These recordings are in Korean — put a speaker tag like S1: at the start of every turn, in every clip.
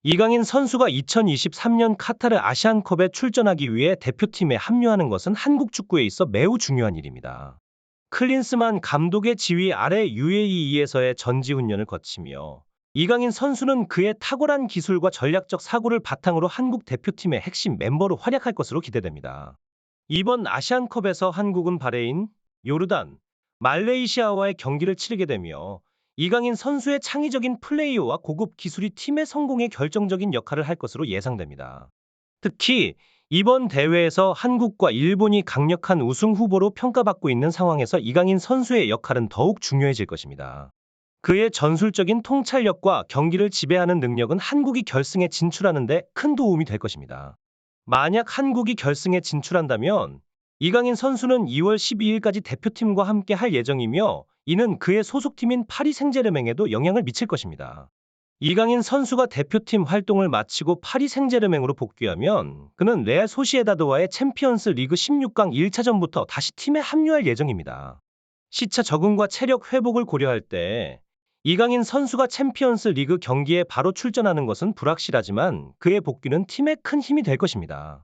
S1: 이강인 선수가 2023년 카타르 아시안컵에 출전하기 위해 대표팀에 합류하는 것은 한국 축구에 있어 매우 중요한 일입니다. 클린스만 감독의 지휘 아래 UAE에서의 전지훈련을 거치며 이강인 선수는 그의 탁월한 기술과 전략적 사고를 바탕으로 한국 대표팀의 핵심 멤버로 활약할 것으로 기대됩니다. 이번 아시안컵에서 한국은 바레인, 요르단, 말레이시아와의 경기를 치르게 되며 이강인 선수의 창의적인 플레이와 고급 기술이 팀의 성공에 결정적인 역할을 할 것으로 예상됩니다. 특히 이번 대회에서 한국과 일본이 강력한 우승 후보로 평가받고 있는 상황에서 이강인 선수의 역할은 더욱 중요해질 것입니다. 그의 전술적인 통찰력과 경기를 지배하는 능력은 한국이 결승에 진출하는 데 큰 도움이 될 것입니다. 만약 한국이 결승에 진출한다면 이강인 선수는 2월 12일까지 대표팀과 함께 할 예정이며 이는 그의 소속팀인 파리 생제르맹에도 영향을 미칠 것입니다. 이강인 선수가 대표팀 활동을 마치고 파리 생제르맹으로 복귀하면 그는 레알 소시에다드와의 챔피언스 리그 16강 1차전부터 다시 팀에 합류할 예정입니다. 시차 적응과 체력 회복을 고려할 때 이강인 선수가 챔피언스 리그 경기에 바로 출전하는 것은 불확실하지만 그의 복귀는 팀에 큰 힘이 될 것입니다.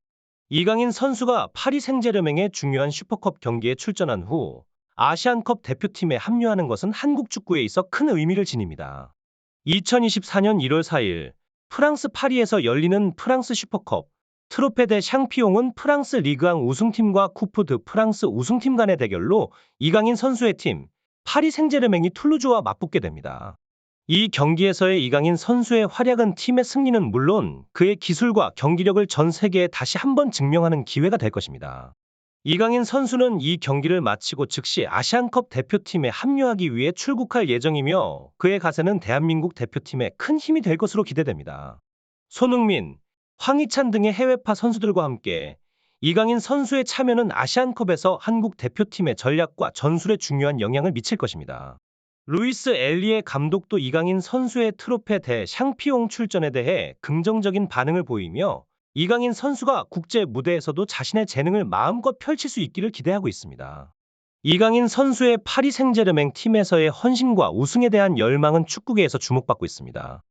S1: 이강인 선수가 파리 생제르맹의 중요한 슈퍼컵 경기에 출전한 후 아시안컵 대표팀에 합류하는 것은 한국 축구에 있어 큰 의미를 지닙니다. 2024년 1월 4일 프랑스 파리에서 열리는 프랑스 슈퍼컵 트로페 대 샹피용은 프랑스 리그앙 우승팀과 쿠프 드 프랑스 우승팀 간의 대결로 이강인 선수의 팀 파리 생제르맹이 툴루즈와 맞붙게 됩니다. 이 경기에서의 이강인 선수의 활약은 팀의 승리는 물론 그의 기술과 경기력을 전 세계에 다시 한번 증명하는 기회가 될 것입니다. 이강인 선수는 이 경기를 마치고 즉시 아시안컵 대표팀에 합류하기 위해 출국할 예정이며 그의 가세는 대한민국 대표팀에 큰 힘이 될 것으로 기대됩니다. 손흥민, 황희찬 등의 해외파 선수들과 함께 이강인 선수의 참여는 아시안컵에서 한국 대표팀의 전략과 전술에 중요한 영향을 미칠 것입니다. 루이스 엘리에 감독도 이강인 선수의 트로페 대 샹피용 출전에 대해 긍정적인 반응을 보이며 이강인 선수가 국제 무대에서도 자신의 재능을 마음껏 펼칠 수 있기를 기대하고 있습니다. 이강인 선수의 파리 생제르맹 팀에서의 헌신과 우승에 대한 열망은 축구계에서 주목받고 있습니다.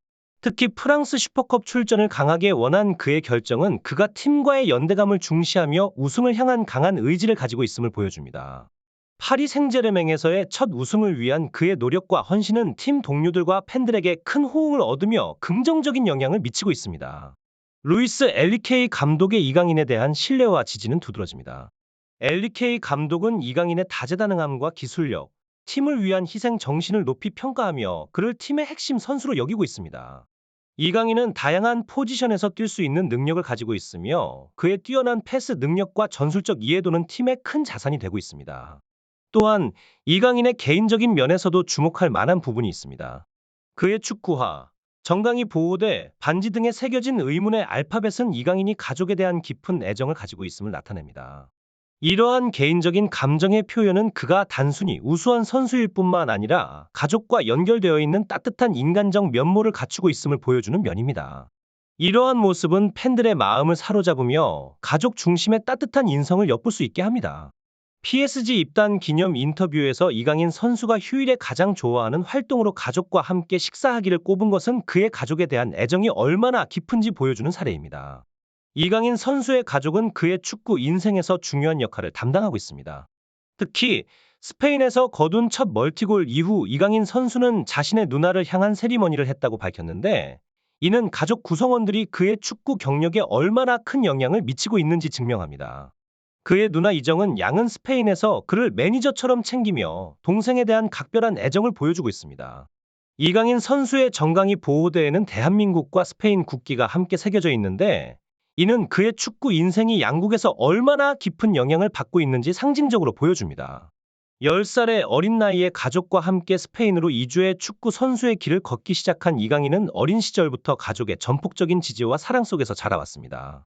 S1: 특히 프랑스 슈퍼컵 출전을 강하게 원한 그의 결정은 그가 팀과의 연대감을 중시하며 우승을 향한 강한 의지를 가지고 있음을 보여줍니다. 파리 생제르맹에서의 첫 우승을 위한 그의 노력과 헌신은 팀 동료들과 팬들에게 큰 호응을 얻으며 긍정적인 영향을 미치고 있습니다. 루이스 엘리케이 감독의 이강인에 대한 신뢰와 지지는 두드러집니다. 엘리케이 감독은 이강인의 다재다능함과 기술력, 팀을 위한 희생 정신을 높이 평가하며 그를 팀의 핵심 선수로 여기고 있습니다. 이강인은 다양한 포지션에서 뛸 수 있는 능력을 가지고 있으며 그의 뛰어난 패스 능력과 전술적 이해도는 팀의 큰 자산이 되고 있습니다. 또한 이강인의 개인적인 면에서도 주목할 만한 부분이 있습니다. 그의 축구화, 정강이 보호대, 반지 등에 새겨진 의문의 알파벳은 이강인이 가족에 대한 깊은 애정을 가지고 있음을 나타냅니다. 이러한 개인적인 감정의 표현은 그가 단순히 우수한 선수일 뿐만 아니라 가족과 연결되어 있는 따뜻한 인간적 면모를 갖추고 있음을 보여주는 면입니다. 이러한 모습은 팬들의 마음을 사로잡으며 가족 중심의 따뜻한 인성을 엿볼 수 있게 합니다. PSG 입단 기념 인터뷰에서 이강인 선수가 휴일에 가장 좋아하는 활동으로 가족과 함께 식사하기를 꼽은 것은 그의 가족에 대한 애정이 얼마나 깊은지 보여주는 사례입니다. 이강인 선수의 가족은 그의 축구 인생에서 중요한 역할을 담당하고 있습니다. 특히 스페인에서 거둔 첫 멀티골 이후 이강인 선수는 자신의 누나를 향한 세리머니를 했다고 밝혔는데 이는 가족 구성원들이 그의 축구 경력에 얼마나 큰 영향을 미치고 있는지 증명합니다. 그의 누나 이정은 양은 스페인에서 그를 매니저처럼 챙기며 동생에 대한 각별한 애정을 보여주고 있습니다. 이강인 선수의 정강이 보호대에는 대한민국과 스페인 국기가 함께 새겨져 있는데 이는 그의 축구 인생이 양국에서 얼마나 깊은 영향을 받고 있는지 상징적으로 보여줍니다. 10살의 어린 나이에 가족과 함께 스페인으로 이주해 축구 선수의 길을 걷기 시작한 이강인은 어린 시절부터 가족의 전폭적인 지지와 사랑 속에서 자라왔습니다.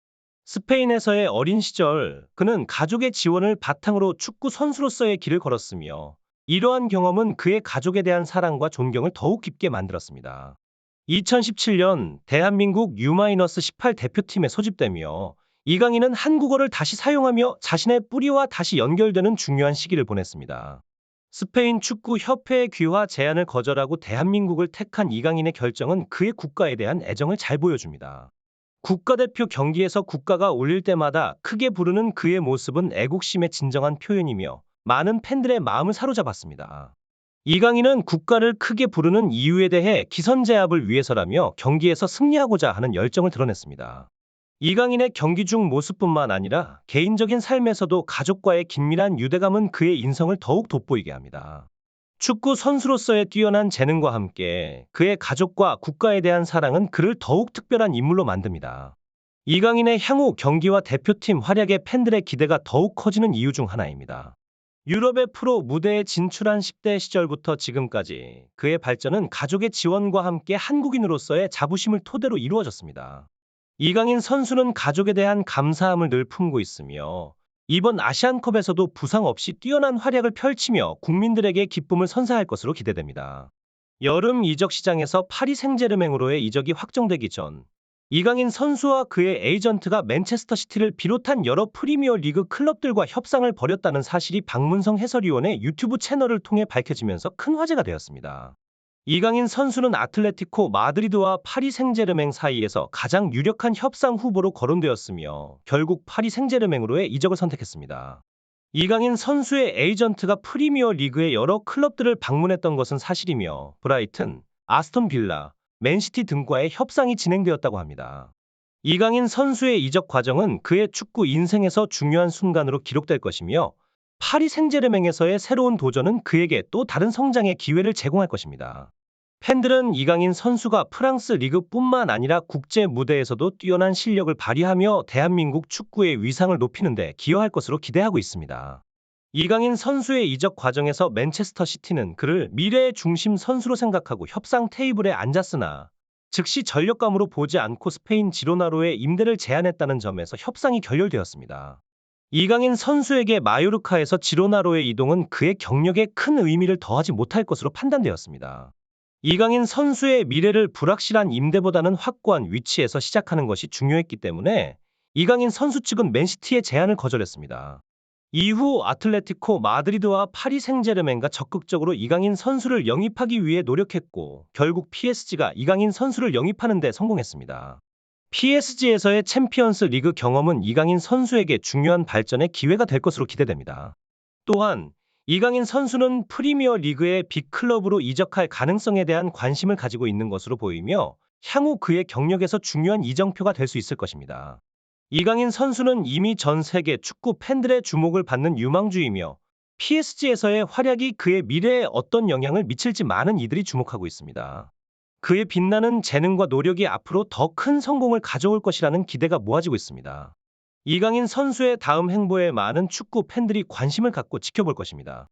S1: 스페인에서의 어린 시절, 그는 가족의 지원을 바탕으로 축구 선수로서의 길을 걸었으며 이러한 경험은 그의 가족에 대한 사랑과 존경을 더욱 깊게 만들었습니다. 2017년 대한민국 U-18 대표팀에 소집되며 이강인은 한국어를 다시 사용하며 자신의 뿌리와 다시 연결되는 중요한 시기를 보냈습니다. 스페인 축구 협회의 귀화 제안을 거절하고 대한민국을 택한 이강인의 결정은 그의 국가에 대한 애정을 잘 보여줍니다. 국가대표 경기에서 국가가 울릴 때마다 크게 부르는 그의 모습은 애국심의 진정한 표현이며 많은 팬들의 마음을 사로잡았습니다. 이강인은 국가를 크게 부르는 이유에 대해 기선제압을 위해서라며 경기에서 승리하고자 하는 열정을 드러냈습니다. 이강인의 경기 중 모습뿐만 아니라 개인적인 삶에서도 가족과의 긴밀한 유대감은 그의 인성을 더욱 돋보이게 합니다. 축구 선수로서의 뛰어난 재능과 함께 그의 가족과 국가에 대한 사랑은 그를 더욱 특별한 인물로 만듭니다. 이강인의 향후 경기와 대표팀 활약에 팬들의 기대가 더욱 커지는 이유 중 하나입니다. 유럽의 프로 무대에 진출한 10대 시절부터 지금까지 그의 발전은 가족의 지원과 함께 한국인으로서의 자부심을 토대로 이루어졌습니다. 이강인 선수는 가족에 대한 감사함을 늘 품고 있으며 이번 아시안컵에서도 부상 없이 뛰어난 활약을 펼치며 국민들에게 기쁨을 선사할 것으로 기대됩니다. 여름 이적 시장에서 파리 생제르맹으로의 이적이 확정되기 전 이강인 선수와 그의 에이전트가 맨체스터 시티를 비롯한 여러 프리미어 리그 클럽들과 협상을 벌였다는 사실이 박문성 해설위원의 유튜브 채널을 통해 밝혀지면서 큰 화제가 되었습니다. 이강인 선수는 아틀레티코 마드리드와 파리 생제르맹 사이에서 가장 유력한 협상 후보로 거론되었으며 결국 파리 생제르맹으로의 이적을 선택했습니다. 이강인 선수의 에이전트가 프리미어 리그의 여러 클럽들을 방문했던 것은 사실이며 브라이튼, 아스톤 빌라, 맨시티 등과의 협상이 진행되었다고 합니다. 이강인 선수의 이적 과정은 그의 축구 인생에서 중요한 순간으로 기록될 것이며 파리 생제르맹에서의 새로운 도전은 그에게 또 다른 성장의 기회를 제공할 것입니다. 팬들은 이강인 선수가 프랑스 리그뿐만 아니라 국제 무대에서도 뛰어난 실력을 발휘하며 대한민국 축구의 위상을 높이는 데 기여할 것으로 기대하고 있습니다. 이강인 선수의 이적 과정에서 맨체스터 시티는 그를 미래의 중심 선수로 생각하고 협상 테이블에 앉았으나 즉시 전력감으로 보지 않고 스페인 지로나로의 임대를 제안했다는 점에서 협상이 결렬되었습니다. 이강인 선수에게 마요르카에서 지로나로의 이동은 그의 경력에 큰 의미를 더하지 못할 것으로 판단되었습니다. 이강인 선수의 미래를 불확실한 임대보다는 확고한 위치에서 시작하는 것이 중요했기 때문에 이강인 선수 측은 맨시티의 제안을 거절했습니다. 이후 아틀레티코 마드리드와 파리 생제르맹과 적극적으로 이강인 선수를 영입하기 위해 노력했고 결국 PSG가 이강인 선수를 영입하는 데 성공했습니다. PSG에서의 챔피언스 리그 경험은 이강인 선수에게 중요한 발전의 기회가 될 것으로 기대됩니다. 또한 이강인 선수는 프리미어 리그의 빅클럽으로 이적할 가능성에 대한 관심을 가지고 있는 것으로 보이며 향후 그의 경력에서 중요한 이정표가 될 수 있을 것입니다. 이강인 선수는 이미 전 세계 축구 팬들의 주목을 받는 유망주이며 PSG에서의 활약이 그의 미래에 어떤 영향을 미칠지 많은 이들이 주목하고 있습니다. 그의 빛나는 재능과 노력이 앞으로 더 큰 성공을 가져올 것이라는 기대가 모아지고 있습니다. 이강인 선수의 다음 행보에 많은 축구 팬들이 관심을 갖고 지켜볼 것입니다.